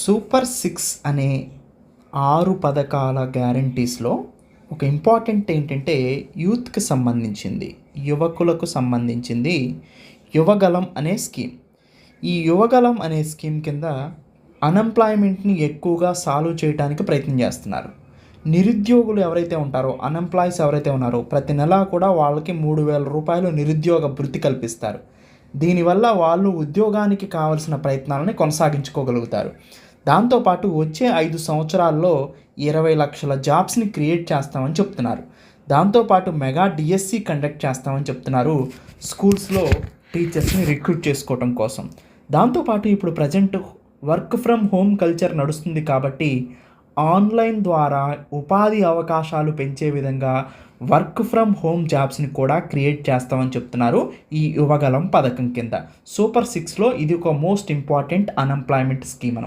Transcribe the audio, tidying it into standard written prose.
Super 6 అనే 6 పథకాల గ్యారంటీస్‌లో ఒక ఇంపార్టెంట్ ఏంటంటే యూత్‌కి సంబంధించింది. యువకులకు సంబంధించింది యువగలం అనే స్కీమ్. ఈ యువగలం అనే స్కీమ్ కింద అన్‌ఎంప్లాయ్‌మెంట్‌ని ఎక్కువగా సాల్వ్ చేయటానికి ప్రయత్నం చేస్తున్నారు. నిరుద్యోగులు ఎవరైతే ఉంటారో, అన్‌ఎంప్లాయీస్ ఎవరైతే ఉన్నారో ప్రతి నెలా కూడా వాళ్ళకి రూ. 3000 నిరుద్యోగ భృతి కల్పిస్తారు. దీనివల్ల వాళ్ళు ఉద్యోగానికి కావాల్సిన ప్రయత్నాలని కొనసాగించుకోగలుగుతారు. దాంతో పాటు వచ్చే 5 సంవత్సరాల్లో 20,00,000 జాబ్స్‌ని క్రియేట్ చేస్తామని చెప్తున్నారు. దాంతో పాటు మెగా డీఎస్సీ కండక్ట్ చేస్తామని చెప్తున్నారు స్కూల్స్‌లో టీచర్స్‌ని రిక్రూట్ చేసుకోవటం కోసం. దాంతో పాటు ఇప్పుడు present work from home culture నడుస్తుంది కాబట్టి ఆన్‌లైన్ ద్వారా ఉపాధి అవకాశాలు పెంచే విధంగా వర్క్ ఫ్రమ్ హోమ్ జాబ్స్‌ని కూడా క్రియేట్ చేస్తామని చెప్తున్నారు ఈ యువగలం పథకం కింద. సూపర్ 6లో ఇది ఒక మోస్ట్ ఇంపార్టెంట్ అన్‌ఎంప్లాయ్‌మెంట్ స్కీమ్.